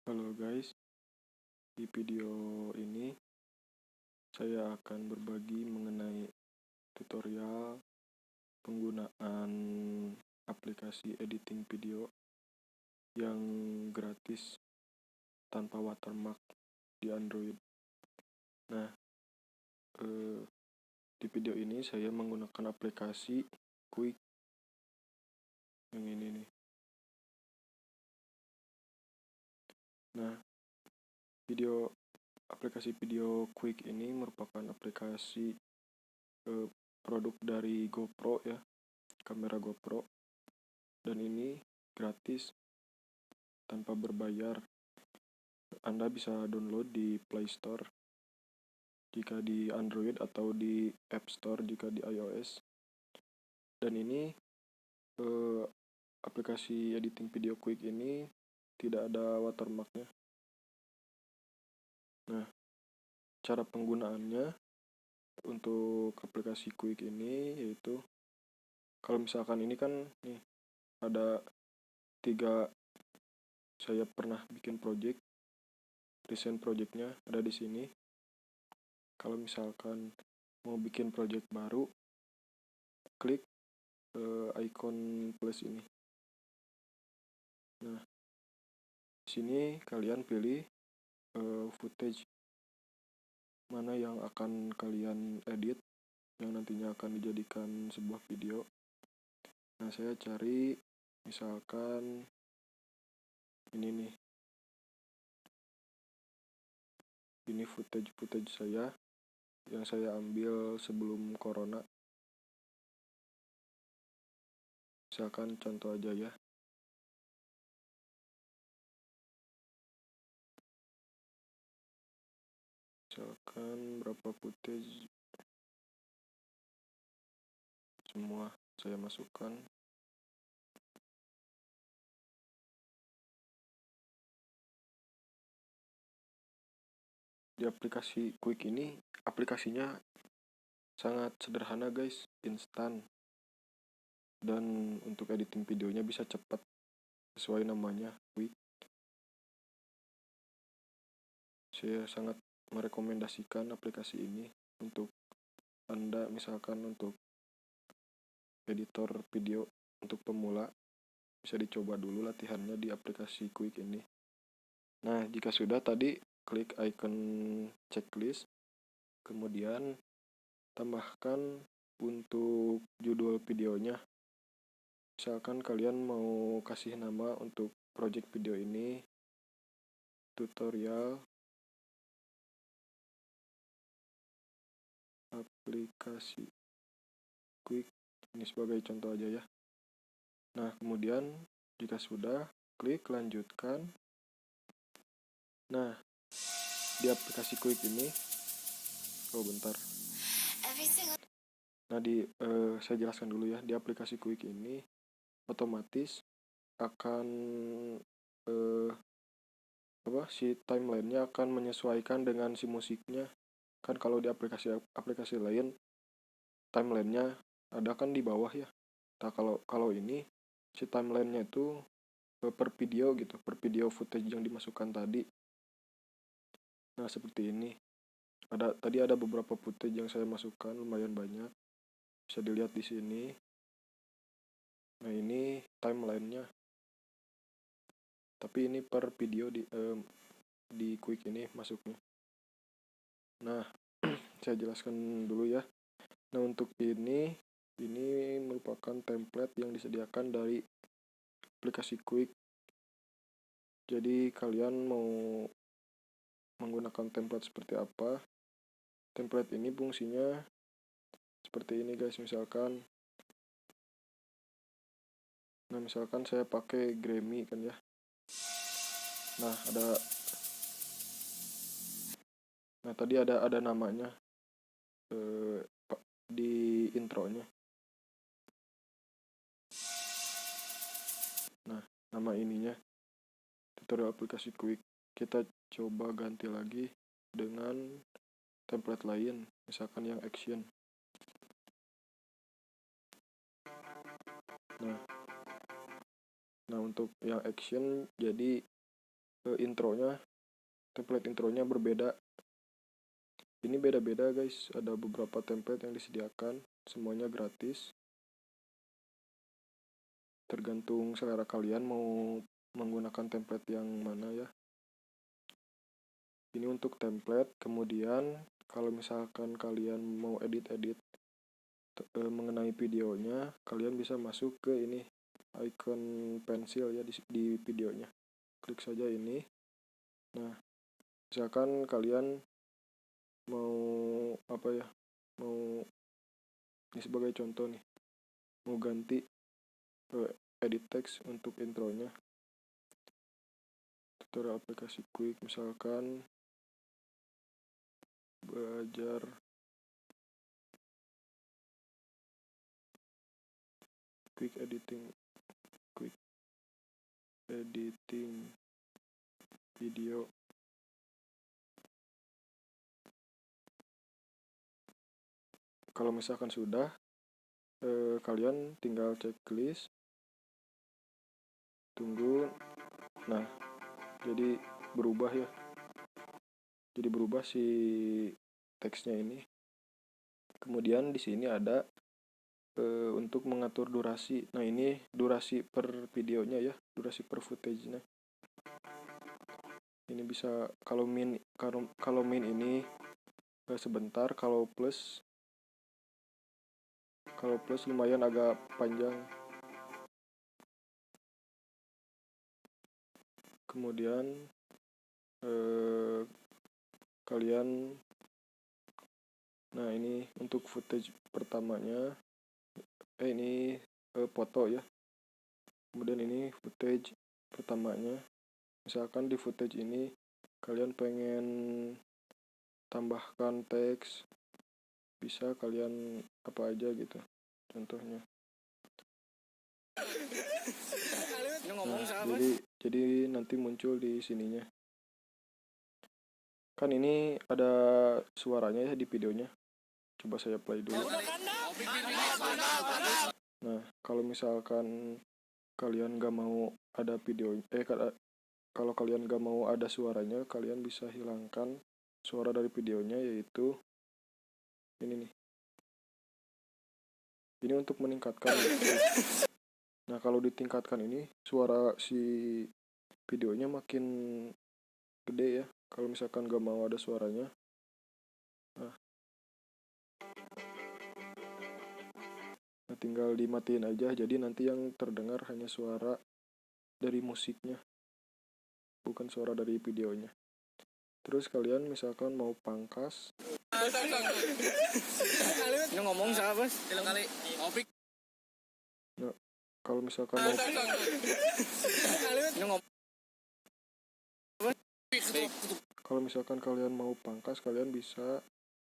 Halo guys, di video ini saya akan berbagi mengenai tutorial penggunaan aplikasi editing video yang gratis tanpa watermark di Android. Nah, di video ini saya menggunakan aplikasi Quik yang ini nih. Nah, aplikasi video Quik ini merupakan aplikasi produk dari GoPro ya, kamera GoPro, dan ini gratis tanpa berbayar. Anda bisa download di Play Store jika di Android atau di App Store jika di iOS. Dan ini aplikasi editing video Quik ini tidak ada watermarknya. Nah, cara penggunaannya untuk aplikasi Quik ini yaitu, kalau misalkan ini kan nih ada 3, saya pernah bikin project, recent projectnya ada di sini. Kalau misalkan mau bikin project baru, klik icon plus ini. Nah, di sini kalian pilih footage mana yang akan kalian edit, yang nantinya akan dijadikan sebuah video. Nah, saya cari misalkan ini nih. Ini footage saya yang saya ambil sebelum corona. Misalkan contoh aja ya. Misalkan berapa footage, semua saya masukkan. Di aplikasi Quik ini, aplikasinya sangat sederhana guys, instan, dan untuk editing videonya bisa cepat sesuai namanya Quik. Saya sangat merekomendasikan aplikasi ini untuk Anda, misalkan untuk editor video untuk pemula, bisa dicoba dulu latihannya di aplikasi Quik ini. Nah, jika sudah, tadi klik icon checklist, kemudian tambahkan untuk judul videonya. Misalkan kalian mau kasih nama untuk project video ini tutorial aplikasi Quik, ini sebagai contoh aja ya. Nah, kemudian jika sudah, klik lanjutkan. Nah, di aplikasi Quik ini, bentar. Nah, saya jelaskan dulu ya. Di aplikasi Quik ini otomatis akan si timelinenya akan menyesuaikan dengan si musiknya. Kan kalau di aplikasi lain timelinenya ada kan di bawah ya. Nah, kalau ini si timelinenya itu per video gitu, per video footage yang dimasukkan tadi. Nah, seperti ini. Tadi ada beberapa footage yang saya masukkan, lumayan banyak. Bisa dilihat di sini. Nah, ini timelinenya. Tapi ini per video di Quik ini masuknya. Nah, saya jelaskan dulu ya. Nah, untuk ini merupakan template yang disediakan dari aplikasi Quik. Jadi kalian mau menggunakan template seperti apa? Template ini fungsinya seperti ini guys, misalkan. Nah, misalkan saya pakai Grammy kan ya. Nah, tadi ada namanya di intronya. Nah, nama ininya tutorial aplikasi Quik. Kita coba ganti lagi dengan template lain, misalkan yang action. Nah, untuk yang action, jadi template intronya berbeda. Ini beda-beda guys, ada beberapa template yang disediakan, semuanya gratis. Tergantung selera kalian mau menggunakan template yang mana ya. Ini untuk template. Kemudian kalau misalkan kalian mau edit-edit mengenai videonya, kalian bisa masuk ke ini icon pensil ya di videonya. Klik saja ini. Nah, misalkan kalian mau ini sebagai contoh nih, mau ganti edit text untuk intronya. Tutorial aplikasi Quick, misalkan belajar quick editing video. Kalau misalkan sudah, kalian tinggal checklist, tunggu. Nah, jadi berubah ya. Jadi berubah si teksnya ini. Kemudian di sini ada untuk mengatur durasi. Nah, ini durasi per videonya ya, durasi per footage-nya. Ini bisa kalau min ini sebentar, kalau plus lumayan agak panjang. Kemudian kalian, nah ini untuk footage pertamanya, ini foto ya. Kemudian ini footage pertamanya. Misalkan di footage ini kalian pengen tambahkan teks, bisa kalian apa aja gitu contohnya. Nah, jadi nanti muncul di sininya. Kan ini ada suaranya ya di videonya. Coba saya play dulu. Nah, kalau misalkan kalian gak mau ada video, kalau kalian gak mau ada suaranya, kalian bisa hilangkan suara dari videonya, yaitu ini nih. Ini untuk meningkatkan. Nah, kalau ditingkatkan ini, suara si videonya makin gede ya. Kalau misalkan gak mau ada suaranya. Nah, tinggal dimatiin aja. Jadi nanti yang terdengar hanya suara dari musiknya, bukan suara dari videonya. Terus kalian misalkan mau pangkas. Ini ngomong siapa? Kali. Nah, kalau misalkan mau kalau misalkan kalian mau pangkas, kalian bisa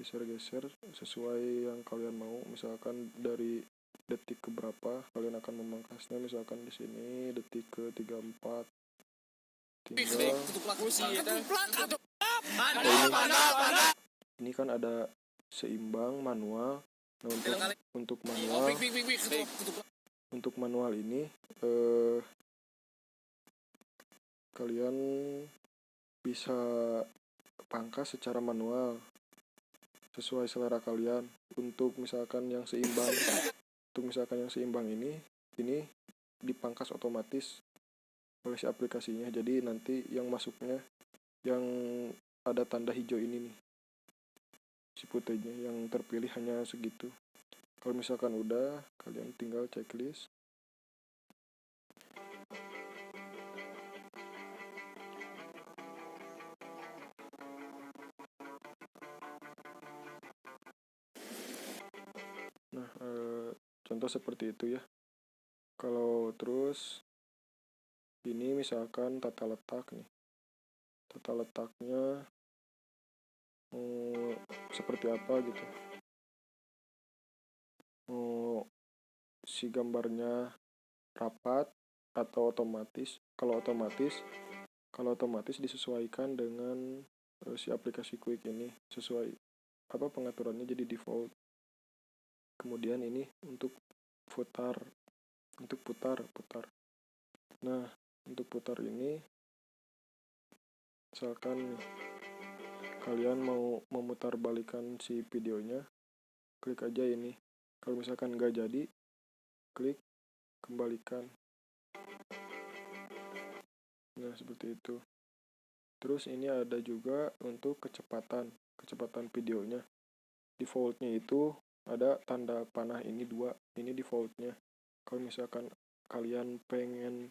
geser-geser sesuai yang kalian mau. Misalkan dari detik ke berapa kalian akan memangkasnya. Misalkan di sini detik ke 34. Tinggal ini kan ada seimbang, manual. Nah, untuk manual ini kalian bisa pangkas secara manual sesuai selera kalian. Untuk misalkan yang seimbang ini dipangkas otomatis oleh si aplikasinya. Jadi nanti yang masuknya yang ada tanda hijau ini nih, si footage-nya yang terpilih hanya segitu. Kalau misalkan udah, kalian tinggal checklist. Nah, contoh seperti itu ya. Kalau terus ini misalkan tata letak nih. Tata letaknya seperti apa gitu. Si gambarnya rapat atau otomatis. Kalau otomatis disesuaikan dengan si aplikasi Quick ini, sesuai pengaturannya jadi default. Kemudian ini untuk putar. Nah, untuk putar ini misalkan nih, kalian mau memutarbalikan si videonya, klik aja ini. Kalau misalkan nggak jadi, klik kembalikan. Nah, seperti itu. Terus ini ada juga untuk kecepatan videonya. Defaultnya itu ada tanda panah ini 2, ini defaultnya. Kalau misalkan kalian pengen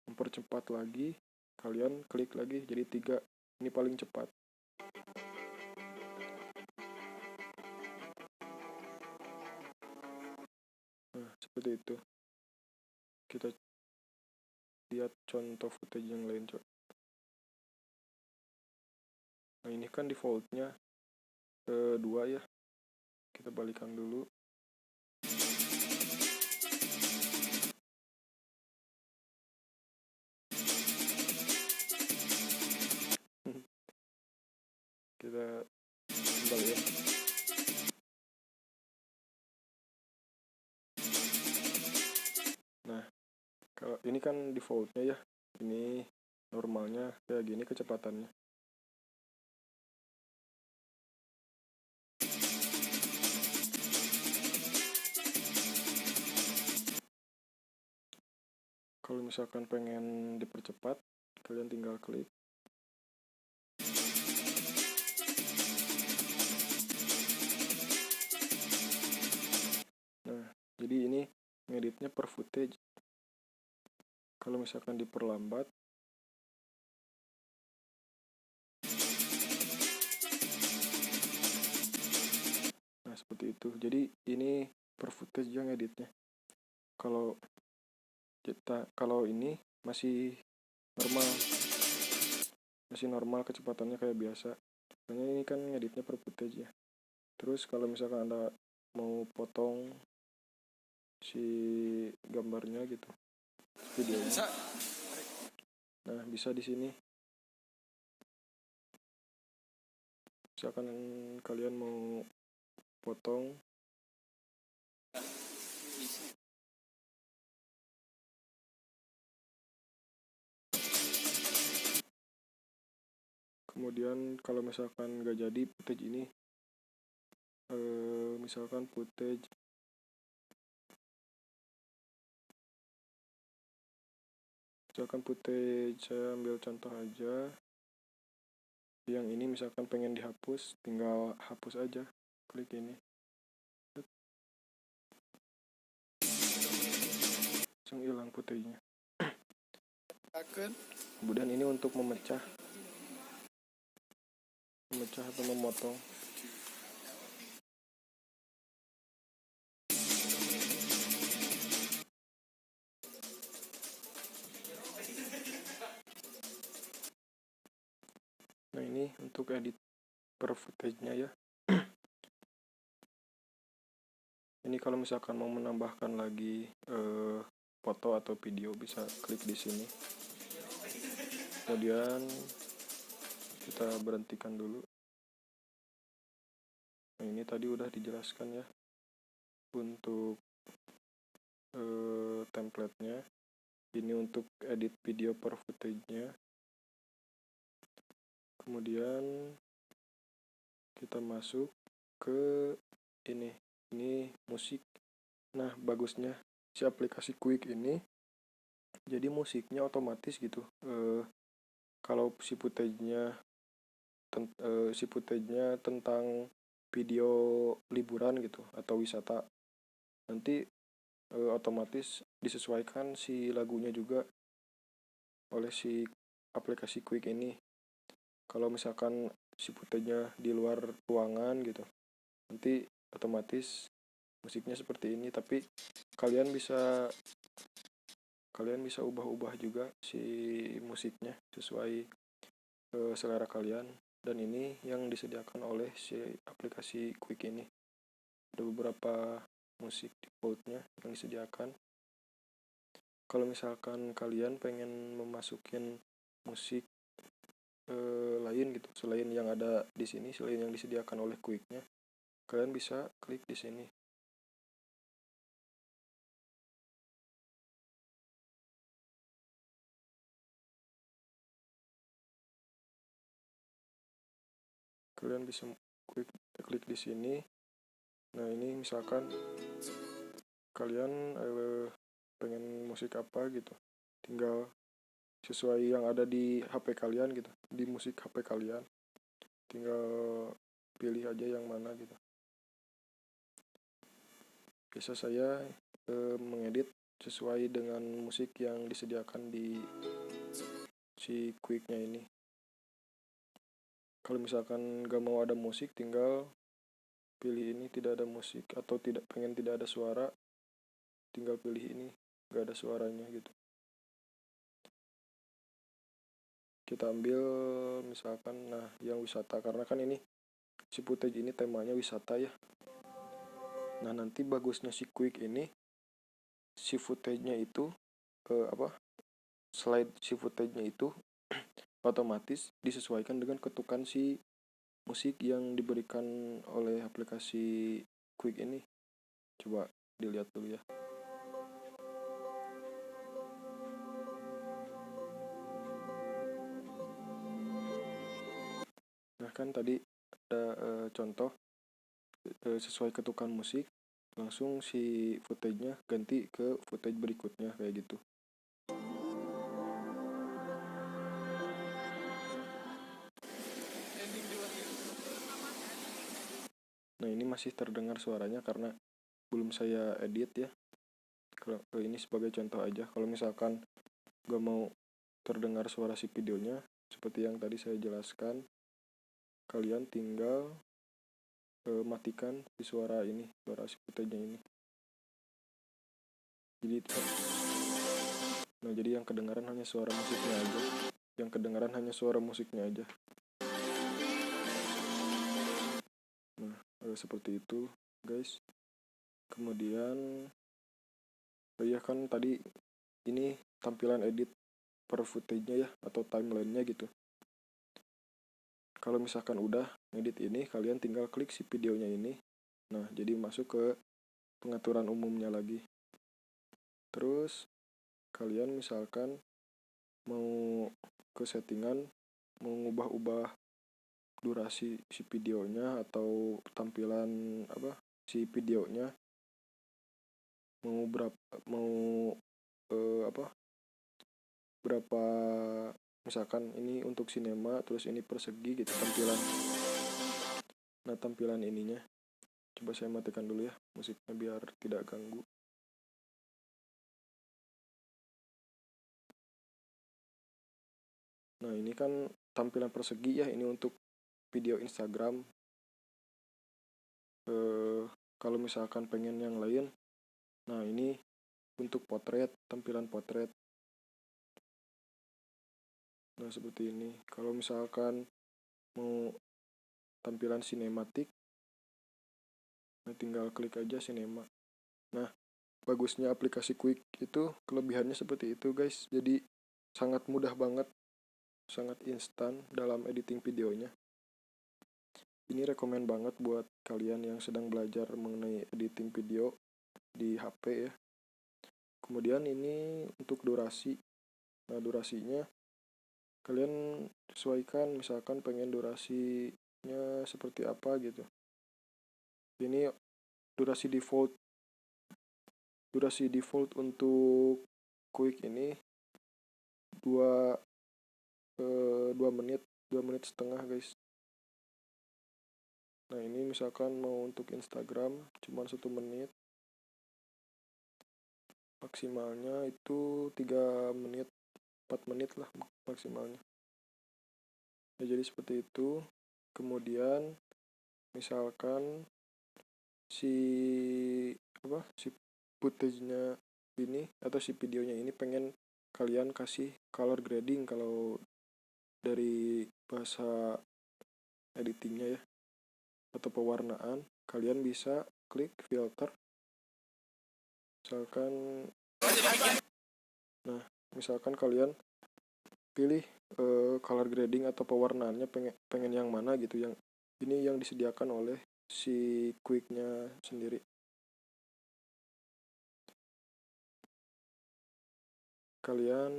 mempercepat lagi, kalian klik lagi jadi 3, ini paling cepat. Nah, seperti itu. Kita lihat contoh footage yang lain, coba. Nah, ini kan defaultnya 2 ya. Kita balikan dulu. Kita kembaliin. Nah, kalau ini kan defaultnya ya, ini normalnya kayak gini kecepatannya. Kalau misalkan pengen dipercepat, kalian tinggal klik. Nah, jadi ini ngeditnya per footage. Kalau misalkan diperlambat, nah seperti itu. Jadi ini per footage yang editnya. Kalau ini masih normal kecepatannya kayak biasa. Soalnya ini kan ngeditnya per footage ya. Terus kalau misalkan Anda mau potong si gambarnya gitu, videonya, nah bisa di sini. Misalkan kalian mau potong, kemudian kalau misalkan nggak jadi footage ini, misalkan footage saya ambil contoh aja yang ini, misalkan pengen dihapus, tinggal hapus aja, klik ini, langsung hilang footage-nya. Kemudian ini untuk memecah atau memotong. Nah, ini untuk edit per footage-nya ya. Ini kalau misalkan mau menambahkan lagi foto atau video, bisa klik di sini. Kemudian kita berhentikan dulu. Nah, ini tadi udah dijelaskan ya untuk template-nya. Ini untuk edit video per footage-nya. Kemudian kita masuk ke ini musik. Nah, bagusnya si aplikasi Quick ini, jadi musiknya otomatis gitu. Kalau si footage-nya tentang video liburan gitu atau wisata, nanti otomatis disesuaikan si lagunya juga oleh si aplikasi Quick ini. Kalau misalkan si footage-nya di luar ruangan gitu, nanti otomatis musiknya seperti ini. Tapi kalian bisa ubah-ubah juga si musiknya sesuai selera kalian. Dan ini yang disediakan oleh si aplikasi Quick ini. Ada beberapa musik defaultnya yang disediakan. Kalau misalkan kalian pengen memasukin musik lain gitu, selain yang ada di sini, selain yang disediakan oleh Quick-nya, kalian bisa klik di sini. Kalian bisa klik di sini. Nah, ini misalkan kalian pengen musik apa gitu, tinggal sesuai yang ada di HP kalian gitu, di musik HP kalian tinggal pilih aja yang mana gitu. Biasa saya mengedit sesuai dengan musik yang disediakan di si Quicknya ini. Kalau misalkan gak mau ada musik, tinggal pilih ini tidak ada musik, atau tidak ada suara, tinggal pilih ini gak ada suaranya gitu. Kita ambil misalkan yang wisata, karena kan ini si footage ini temanya wisata ya. Nah, nanti bagusnya si Quick ini, si footage-nya itu slide si footage-nya itu otomatis disesuaikan dengan ketukan si musik yang diberikan oleh aplikasi Quick ini. Coba dilihat dulu ya. Nah, kan tadi ada contoh sesuai ketukan musik, langsung si footage-nya ganti ke footage berikutnya kayak gitu. Nah, ini masih terdengar suaranya karena belum saya edit ya. Kalau ini sebagai contoh aja. Kalau misalkan gak mau terdengar suara si videonya, seperti yang tadi saya jelaskan, kalian tinggal matikan si suara si footage-nya ini. Jadi yang kedengaran hanya suara musiknya aja. Nah, seperti itu, guys. Kemudian ya kan tadi ini tampilan edit per footage-nya ya, atau timeline-nya gitu. Kalau misalkan udah edit ini, kalian tinggal klik si videonya ini. Nah, jadi masuk ke pengaturan umumnya lagi. Terus kalian misalkan mau ke settingan, mau ngubah-ubah durasi si videonya atau tampilan si videonya, mau berapa, misalkan ini untuk sinema, terus ini persegi gitu tampilan. Nah, tampilan ininya coba saya matikan dulu ya musiknya biar tidak ganggu. Nah, ini kan tampilan persegi ya, ini untuk video Instagram. Kalau misalkan pengen yang lain, nah ini untuk potret, tampilan potret. Nah, seperti ini. Kalau misalkan mau tampilan sinematik, nah tinggal klik aja sinema. Nah, bagusnya aplikasi Quick itu kelebihannya seperti itu, guys. Jadi sangat mudah banget, sangat instan dalam editing videonya. Ini rekomen banget buat kalian yang sedang belajar mengenai editing video di HP ya. Kemudian ini untuk durasi. Nah, durasinya kalian sesuaikan, misalkan pengen durasinya seperti apa gitu. Ini durasi default untuk Quick ini 2 menit, 2 menit setengah, guys. Nah, ini misalkan mau untuk Instagram cuma 1 menit, maksimalnya itu 3 menit, 4 menit lah maksimalnya. Ya, jadi seperti itu. Kemudian misalkan si footage-nya ini atau si videonya ini pengen kalian kasih color grading kalau dari bahasa editingnya ya, atau pewarnaan, kalian bisa klik filter. Misalkan kalian pilih color grading atau pewarnaannya pengen yang mana gitu, yang ini yang disediakan oleh si Quicknya sendiri. Kalian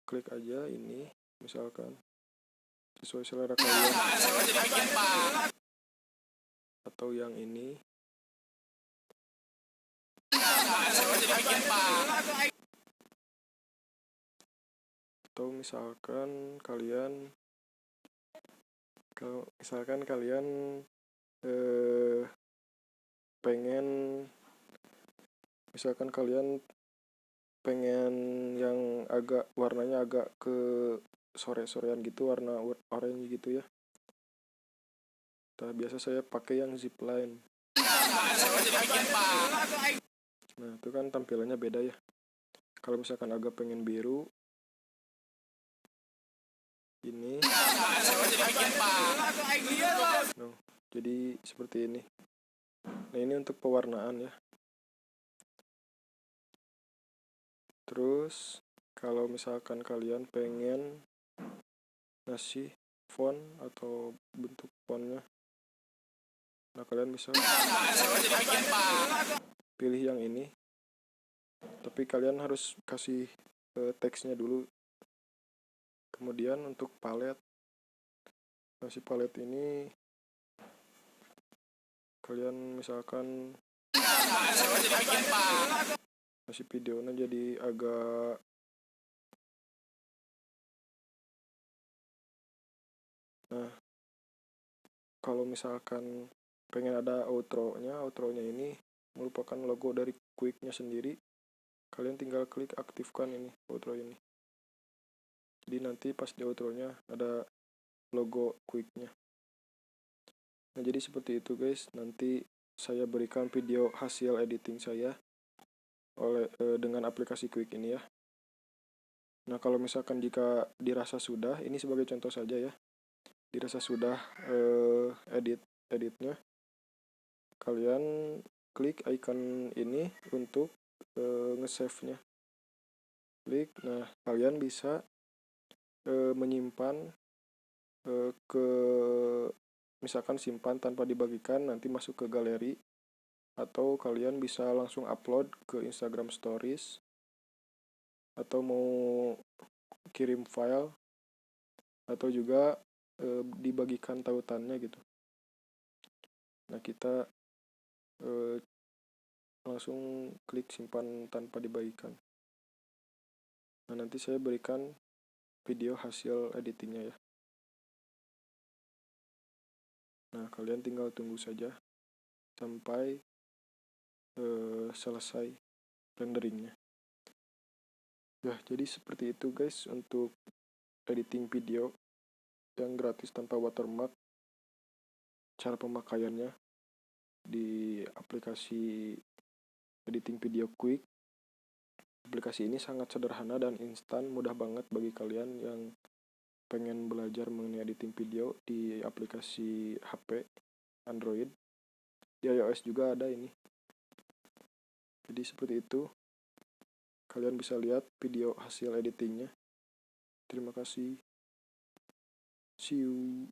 klik aja ini misalkan. sesuai selera kalian, atau yang ini, atau misalkan kalian pengen yang agak warnanya agak ke sore-sorean gitu, warna orange gitu ya. Biasa saya pakai yang zipline. Nah itu kan tampilannya beda ya. Kalau misalkan agak pengen biru, ini jadi seperti ini. Nah ini untuk pewarnaan ya. Terus kalau misalkan kalian pengen ngasih font atau bentuk fontnya, nah kalian bisa pilih yang ini, tapi kalian harus kasih teksnya dulu. Kemudian untuk palet, si palet ini kalian misalkan masih videonya jadi agak kalau misalkan pengen ada outronya ini merupakan logo dari Quick-nya sendiri, kalian tinggal klik aktifkan ini outro ini. Jadi nanti pas di outronya ada logo Quick-nya. Nah jadi seperti itu guys, nanti saya berikan video hasil editing saya dengan aplikasi Quick ini ya. Nah kalau misalkan jika dirasa sudah, ini sebagai contoh saja ya, dirasa sudah editnya, kalian klik icon ini untuk nge-save-nya. Klik, nah kalian bisa menyimpan ke misalkan simpan tanpa dibagikan, nanti masuk ke galeri, atau kalian bisa langsung upload ke Instagram Stories, atau mau kirim file, atau juga dibagikan tautannya gitu. Nah kita langsung klik simpan tanpa dibagikan. Nah nanti saya berikan video hasil editingnya ya. Nah kalian tinggal tunggu saja sampai selesai renderingnya. Ya jadi seperti itu guys untuk editing video yang gratis tanpa watermark. Cara pemakaiannya di aplikasi editing video Quick. Aplikasi ini sangat sederhana dan instan, mudah banget bagi kalian yang pengen belajar mengenai editing video di aplikasi HP Android. Di iOS juga ada ini. Jadi seperti itu. Kalian bisa lihat video hasil editingnya. Terima kasih. See you.